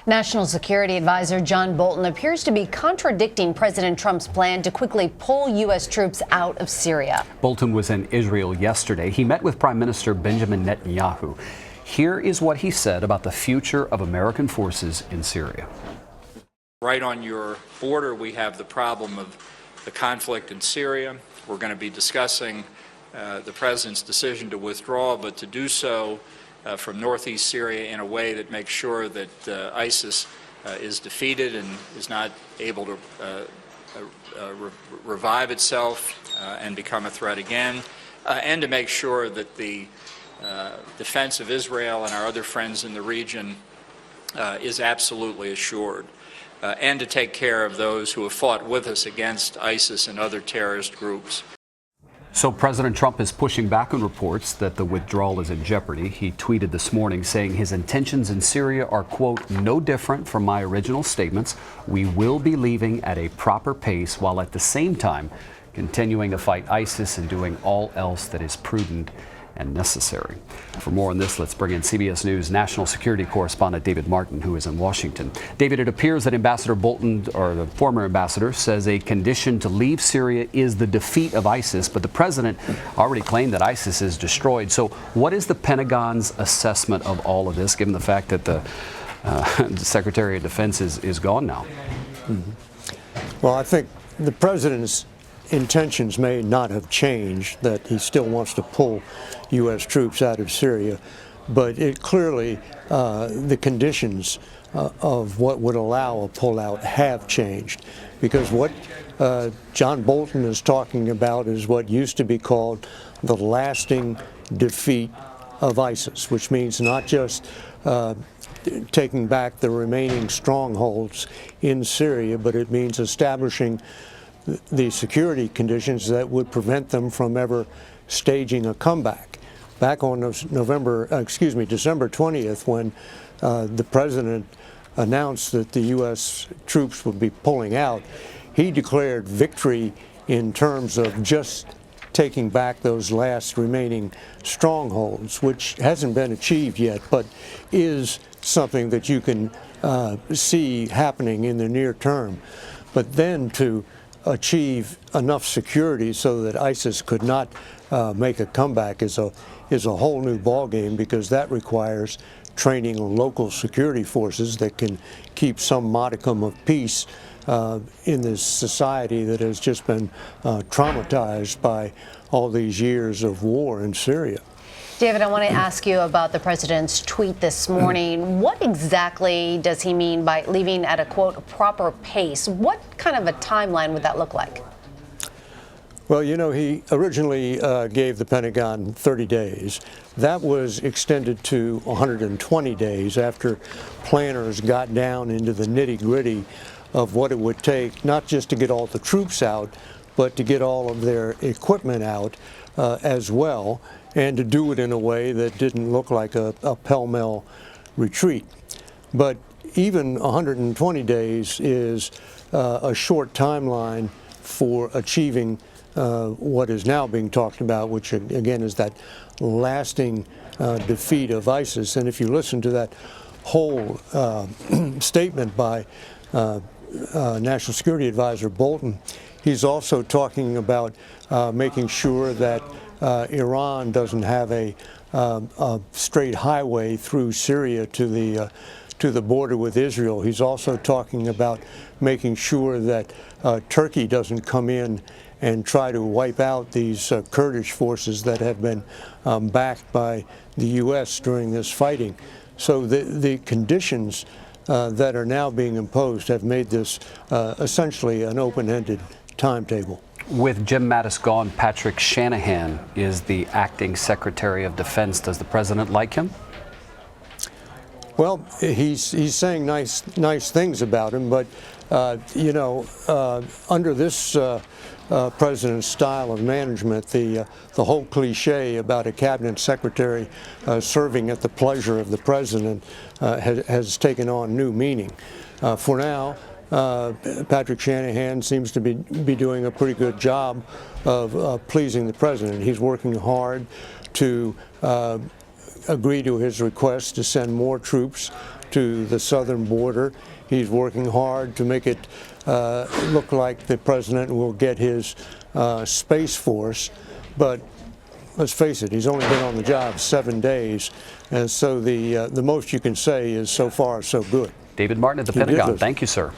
National Security Advisor John Bolton appears to be contradicting President Trump's plan to quickly pull U.S. troops out of Syria. Bolton was in Israel yesterday. He met with Prime Minister Benjamin Netanyahu. Here is what he said about the future of American forces in Syria. Right on your border, we have the problem of the conflict in Syria. We're going to be discussing the president's decision to withdraw, but to do so from northeast Syria in a way that makes sure that ISIS is defeated and is not able to revive itself and become a threat again, and to make sure that the defense of Israel and our other friends in the region is absolutely assured, and to take care of those who have fought with us against ISIS and other terrorist groups. So President Trump is pushing back on reports that the withdrawal is in jeopardy. He tweeted this morning saying his intentions in Syria are, quote, no different from my original statements. We will be leaving at a proper pace while at the same time continuing to fight ISIS and doing all else that is prudent and necessary. For more on this, let's bring in CBS News national security correspondent David Martin, who is in Washington. David, it appears that Ambassador Bolton, or the former ambassador, says a condition to leave Syria is the defeat of ISIS, but the president already claimed that ISIS is destroyed. So what is the Pentagon's assessment of all of this, given the fact that the Secretary of Defense is gone now? Well, I think the president's intentions may not have changed, that he still wants to pull U.S. troops out of Syria, but it clearly the conditions of what would allow a pullout have changed, because what John Bolton is talking about is what used to be called the lasting defeat of ISIS, which means not just taking back the remaining strongholds in Syria, but it means establishing the security conditions that would prevent them from ever staging a comeback. Back on December 20th, when the president announced that the U.S. troops would be pulling out, he declared victory in terms of just taking back those last remaining strongholds, which hasn't been achieved yet, but is something that you can see happening in the near term. But then to achieve enough security so that ISIS could not make a comeback is a whole new ballgame, because that requires training local security forces that can keep some modicum of peace in this society that has just been traumatized by all these years of war in Syria. David, I want to ask you about the president's tweet this morning. What exactly does he mean by leaving at a, quote, proper pace? What kind of a timeline would that look like? Well, you know, he originally gave the Pentagon 30 days. That was extended to 120 days after planners got down into the nitty-gritty of what it would take, not just to get all the troops out, but to get all of their equipment out as well, and to do it in a way that didn't look like a pell-mell retreat. But even 120 days is a short timeline for achieving what is now being talked about, which again is that lasting defeat of ISIS. And if you listen to that whole statement by National Security Advisor Bolton, he's also talking about making sure that Iran doesn't have a straight highway through Syria to the border with Israel. He's also talking about making sure that Turkey doesn't come in and try to wipe out these Kurdish forces that have been backed by the U.S. during this fighting. So the conditions that are now being imposed have made this essentially an open-ended timetable. With Jim Mattis gone, Patrick Shanahan is the acting Secretary of Defense. Does the president like him? Well, he's saying nice things about him, but you know, under this president's style of management, the whole cliche about a cabinet secretary serving at the pleasure of the president has taken on new meaning. For now, Patrick Shanahan seems to be doing a pretty good job of pleasing the president. He's working hard to agree to his request to send more troops to the southern border. He's working hard to make it look like the president will get his Space Force, but let's face it, he's only been on the job 7 days, and so the most you can say is so far so good. David Martin at the Pentagon. Thank you, sir.